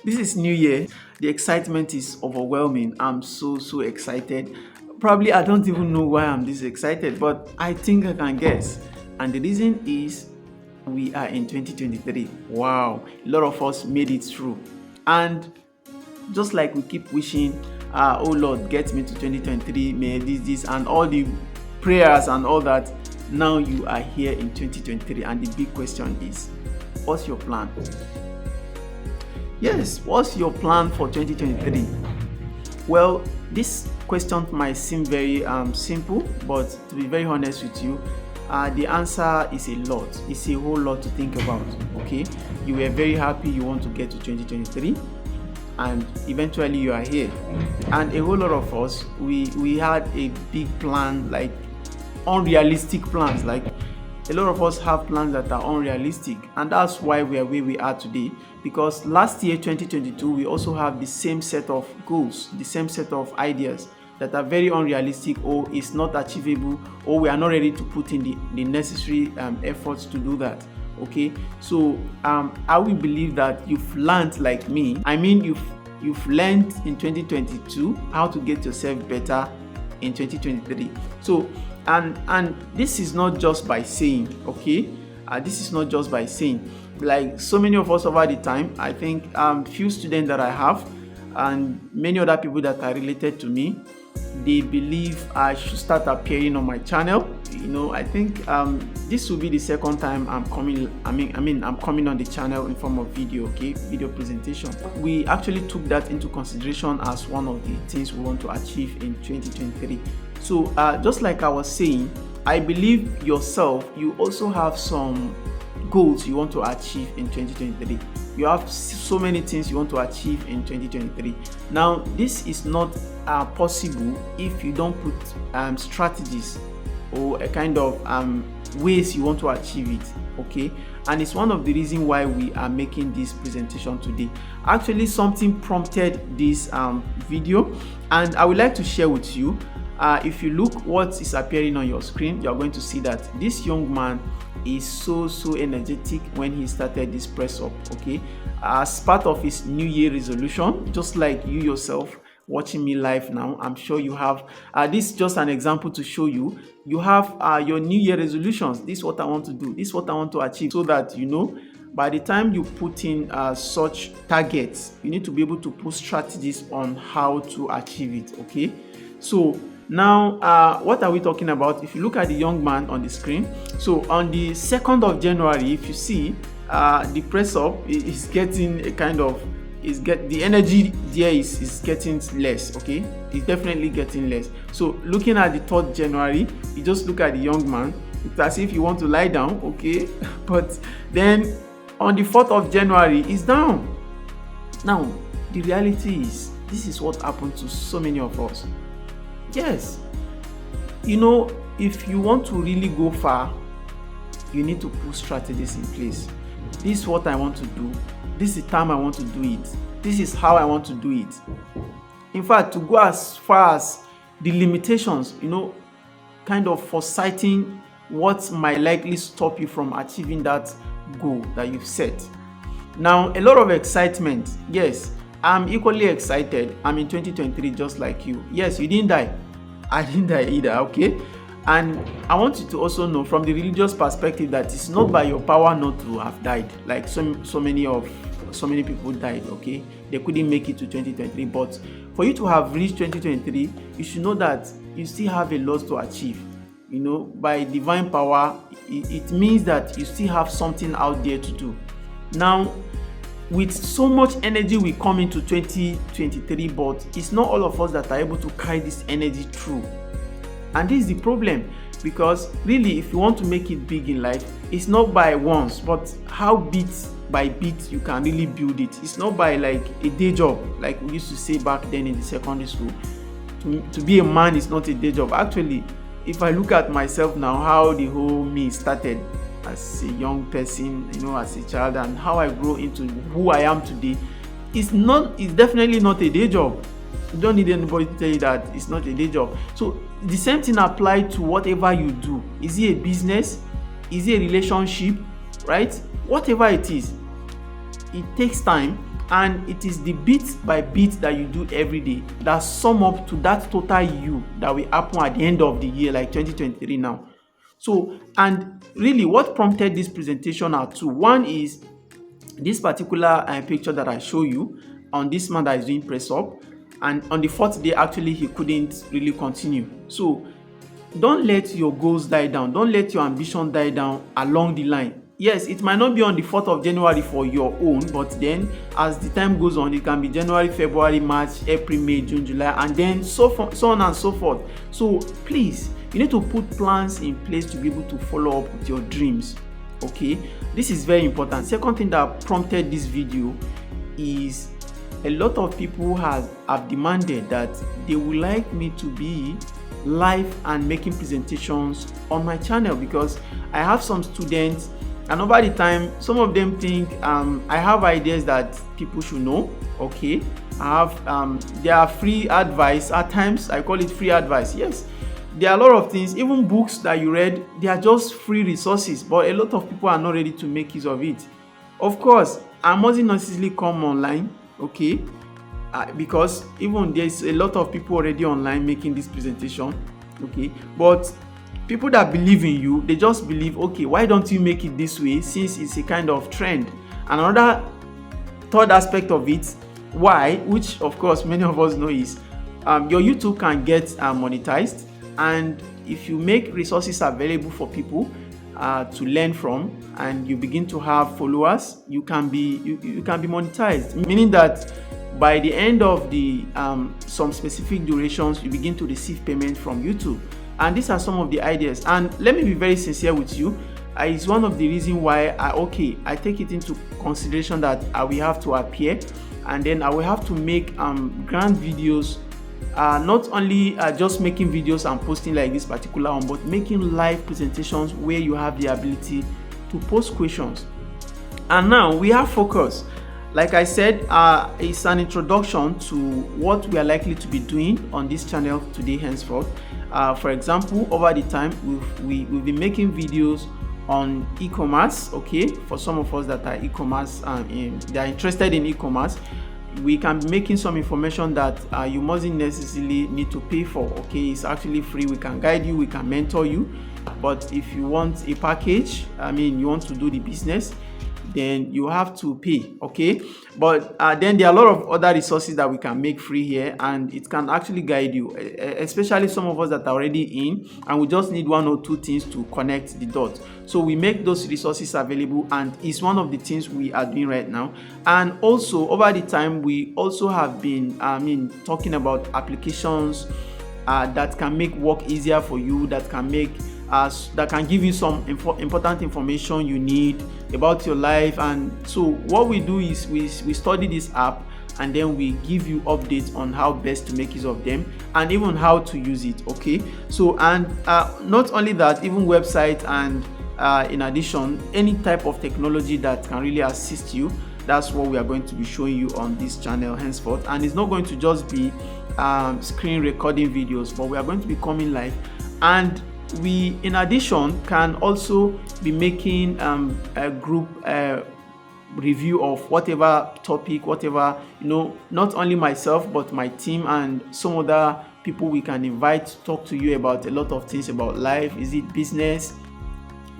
This is New Year. The excitement is overwhelming. I'm so excited. Probably I don't even know why I'm this excited, but I think I can guess. And the reason is we are in 2023. Wow, a lot of us made it through. And just like we keep wishing, oh Lord, get me to 2023, may this, and all the prayers and all that. Now you are here in 2023, and the big question is, what's your plan? Yes, what's your plan for 2023? Well, this question might seem very simple, but to be very honest with you, the answer is a lot. It's a whole lot to think about. Okay, you were very happy you want to get to 2023, and eventually you are here. And a whole lot of us, we had a big plan, like unrealistic plans. Like a lot of us have plans that are unrealistic, and that's why we are where we are today. Because last year 2022 we also have the same set of goals, the same set of ideas that are very unrealistic, or is not achievable, or we are not ready to put in the necessary efforts to do that. Okay, so I will believe that you've learned, like me, I mean you've learned in 2022 how to get yourself better in 2023. So and this is not just by saying, okay, this is not just by saying. Like so many of us over the time, I think few students that I have and many other people that are related to me, they believe I should start appearing on my channel. I think this will be the second time I'm coming. I'm coming on the channel in form of video, okay, video presentation. We actually took that into consideration as one of the things we want to achieve in 2023. So just like I was saying, I believe yourself, you also have some goals you want to achieve in 2023. You have so many things you want to achieve in 2023. Now, this is not possible if you don't put strategies or a kind of ways you want to achieve it. Okay, and it's one of the reasons why we are making this presentation today. Actually, something prompted this video, and I would like to share with you. If you look what is appearing on your screen, you're going to see that this young man is so energetic when he started this press up. Okay, as part of his New Year resolution, just like you yourself watching me live now, I'm sure you have. This is just an example to show you. You have your New Year resolutions. This is what I want to do. This is what I want to achieve, so that by the time you put in such targets, you need to be able to put strategies on how to achieve it. Okay, so now, what are we talking about? If you look at the young man on the screen, so on the 2nd of January, if you see, the press up is getting a kind of, the energy there is getting less. Okay, it's definitely getting less. So looking at the 3rd January, you just look at the young man, it's as if you want to lie down. Okay, but then on the 4th of January, it's down. Now, the reality is, this is what happened to so many of us. Yes, if you want to really go far, you need to put strategies in place. This is what I want to do. This is the time I want to do it. This is how I want to do it. In fact, to go as far as the limitations, kind of foresighting what might likely stop you from achieving that goal that you've set. Now, a lot of excitement. Yes, I'm equally excited. I'm in 2023 just like you. Yes, you didn't die. I didn't die either, okay? And I want you to also know from the religious perspective that it's not by your power not to have died. Like so many people died, okay? They couldn't make it to 2023. But for you to have reached 2023, you should know that you still have a lot to achieve. By divine power, it means that you still have something out there to do. Now, with so much energy we come into 2023, but it's not all of us that are able to carry this energy through. And this is the problem, because really, if you want to make it big in life, it's not by once, but how bit by bit you can really build it. It's not by like a day job, like we used to say back then in the secondary school. To be a man is not a day job. Actually, if I look at myself now, how the whole me started as a young person, as a child, and how I grow into who I am today, it's definitely not a day job. You don't need anybody to tell you that it's not a day job. So the same thing applies to whatever you do. Is it a business? Is it a relationship? Right? Whatever it is, it takes time and it is the bit by bit that you do every day that sum up to that total you that will happen at the end of the year, like 2023 now. So, and really what prompted this presentation are two. One is this particular picture that I show you on this man that is doing press up, and on the fourth day actually he couldn't really continue. So don't let your goals die down, don't let your ambition die down along the line. Yes, it might not be on the 4th of January for your own, but then as the time goes on, it can be January, February, March, April, May, June, July, and then so on and so forth. So please, you need to put plans in place to be able to follow up with your dreams. Okay, this is very important. Second thing that prompted this video is a lot of people have demanded that they would like me to be live and making presentations on my channel, because I have some students, and over the time some of them think I have ideas that people should know. Okay, I have there are free advice. At times I call it free advice. Yes, there are a lot of things, even books that you read, they are just free resources, but a lot of people are not ready to make use of it. Of course, I mustn't necessarily come online, okay, because even there's a lot of people already online making this presentation, okay, but people that believe in you, they just believe, okay, why don't you make it this way, since it's a kind of trend. Another third aspect of it, why, which of course many of us know, is your YouTube can get monetized, and if you make resources available for people to learn from, and you begin to have followers, you can be monetized, meaning that by the end of the some specific durations, you begin to receive payment from YouTube. And these are some of the ideas, and let me be very sincere with you, it's one of the reasons why I take it into consideration that I will have to appear, and then I will have to make grand videos, not only just making videos and posting like this particular one, but making live presentations where you have the ability to post questions. And now we have focus. Like I said, it's an introduction to what we are likely to be doing on this channel today henceforth. For example, over the time we've been making videos on e-commerce. Okay, for some of us that are e-commerce they are interested in e-commerce, we can be making some information that you mustn't necessarily need to pay for. Okay, it's actually free. We can guide you, we can mentor you, but if you want a package, you want to do the business, then you have to pay. Okay, but then there are a lot of other resources that we can make free here, and it can actually guide you, especially some of us that are already in and we just need one or two things to connect the dots. So we make those resources available, and it's one of the things we are doing right now. And also over the time, we also have been talking about applications that can make work easier for you, that can make that can give you some important information you need about your life. And so what we do is we study this app, and then we give you updates on how best to make use of them, and even how to use it. Okay, so and not only that, even website, and in addition, any type of technology that can really assist you, that's what we are going to be showing you on this channel henceforth. And it's not going to just be screen recording videos, but we are going to be coming live, and we in addition can also be making a group review of whatever topic, whatever, not only myself but my team and some other people we can invite to talk to you about a lot of things about life. Is it business?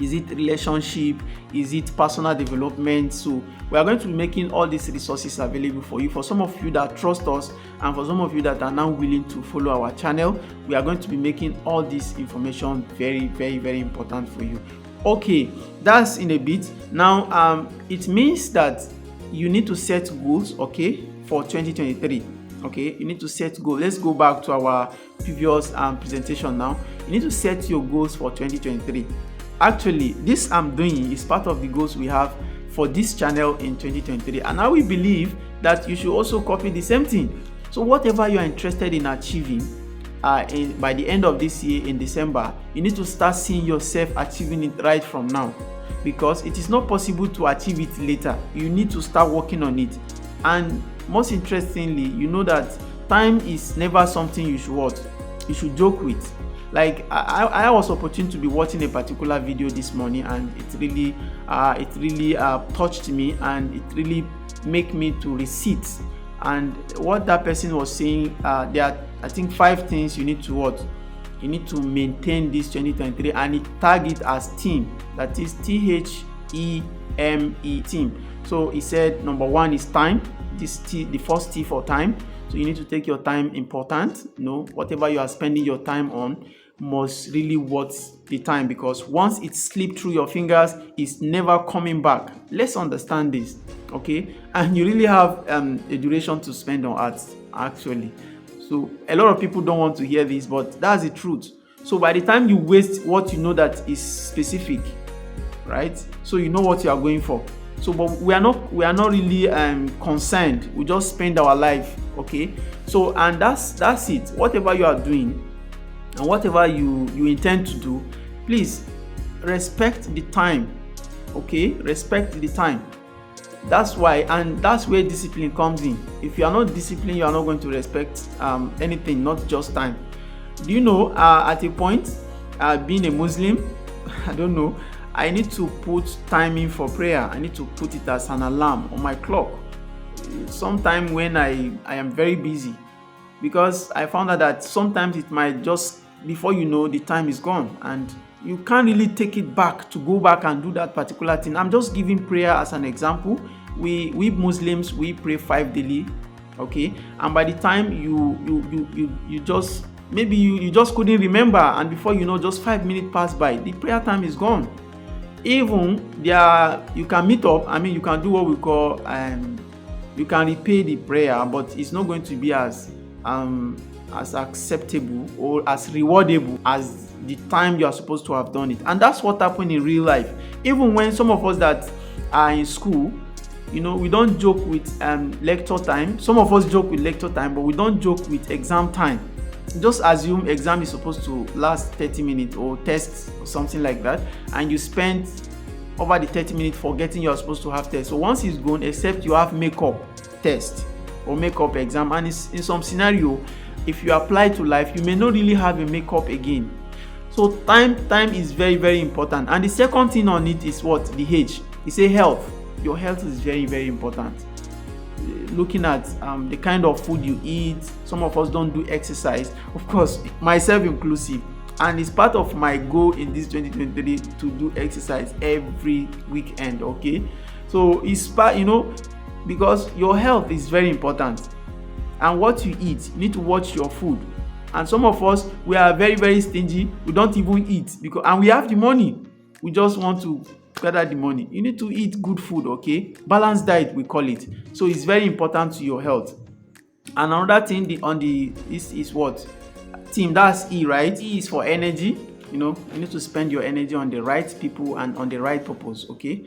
Is it relationship? Is it personal development? So we are going to be making all these resources available for you. For some of you that trust us, and for some of you that are now willing to follow our channel, we are going to be making all this information very, very, very important for you. Okay, that's in a bit. Now it means that you need to set goals, okay, for 2023. Okay, you need to set goals. Let's go back to our previous presentation now. You need to set your goals for 2023. Actually, this I'm doing is part of the goals we have for this channel in 2023, and I will believe that you should also copy the same thing. So whatever you are interested in achieving by the end of this year in December, you need to start seeing yourself achieving it right from now, because it is not possible to achieve it later. You need to start working on it. And most interestingly, you know that time is never something you should joke with. Like I was opportune to be watching a particular video this morning, and it really touched me, and it really make me to receipt. And what that person was saying, there are, I think, 5 things you need to what? You need to maintain this 2023, and it tag it as team. That is THEME, team. So he said number 1 is time. This T, the first T for time. So you need to take your time important. Whatever you are spending your time on must really worth the time, because once it slipped through your fingers, it's never coming back. Let's understand this, okay? And you really have a duration to spend on art, actually. So a lot of people don't want to hear this, but that's the truth. So by the time you waste what you know that is specific, right? So you know what you are going for. So, but we are not really concerned. We just spend our life, okay? So, and that's it. Whatever you are doing and whatever you intend to do, please respect the time, okay? Respect the time. That's why, and that's where discipline comes in. If you are not disciplined, you are not going to respect anything, not just time. Do you know, at a point, being a Muslim, I don't know, I need to put timing for prayer. I need to put it as an alarm on my clock. Sometime when I am very busy, because I found out that sometimes it might just, before you know, the time is gone, and you can't really take it back to go back and do that particular thing. I'm just giving prayer as an example. We Muslims, we pray 5 daily, okay? And by the time you just, maybe you just couldn't remember, and before you know, just 5 minutes pass by, the prayer time is gone. Even there, you can meet up. I mean, you can do what we call you can repay the prayer, but it's not going to be as acceptable or as rewardable as the time you are supposed to have done it. And that's what happened in real life. Even when some of us that are in school, we don't joke with lecture time. Some of us joke with lecture time, but we don't joke with exam time. Just assume exam is supposed to last 30 minutes or test or something like that, and you spend over the 30 minutes forgetting you're supposed to have test. So once it's gone, except you have makeup test or makeup exam, and it's in some scenario, if you apply to life, you may not really have a makeup again. So time is very, very important. And the second thing on it is what? The H. It's a health. Your health is very, very important. Looking at the kind of food you eat. Some of us don't do exercise, of course, myself inclusive, and it's part of my goal in this 2023 to do exercise every weekend, okay? So it's part, because your health is very important, and what you eat, you need to watch your food. And some of us, we are very, very stingy. We don't even eat, and we have the money, we just want to gather the money. You need to eat good food, okay? Balanced diet, we call it. So it's very important to your health. And another thing this is what? Team, that's E, right? E is for energy. You need to spend your energy on the right people and on the right purpose, okay?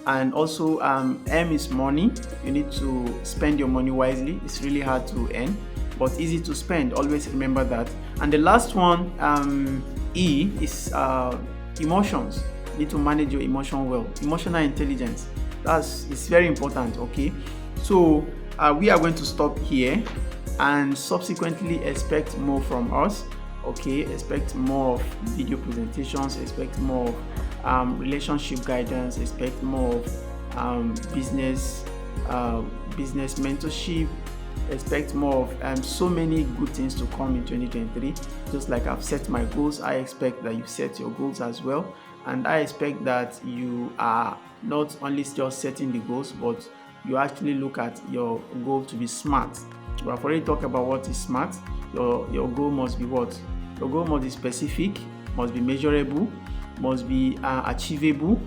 And also M is money. You need to spend your money wisely. It's really hard to earn, but easy to spend. Always remember that. And the last one, E, is emotions. You need to manage your emotion well. Emotional intelligence. It's very important, okay? So we are going to stop here, and subsequently expect more from us, okay? Expect more of video presentations, expect more of relationship guidance, expect more of business mentorship, expect more of so many good things to come in 2023. Just like I've set my goals, I expect that you set your goals as well. And I expect that you are not only just setting the goals, but you actually look at your goal to be smart. We have already talked about what is smart. Your goal must be what? Your goal must be specific, must be measurable, must be achievable.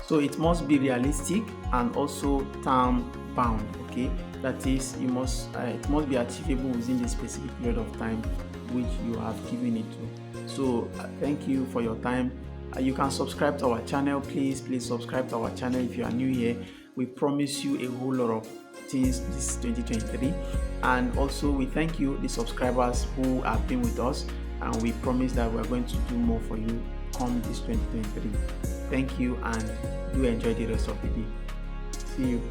So it must be realistic and also time bound, okay? That is, it must be achievable within the specific period of time which you have given it to. So thank you for your time. You can subscribe to our channel. Please subscribe to our channel if you are new here. We promise you a whole lot of things this 2023, and also we thank you, the subscribers who have been with us, and we promise that we're going to do more for you come this 2023. Thank you, and do enjoy the rest of the day. See you.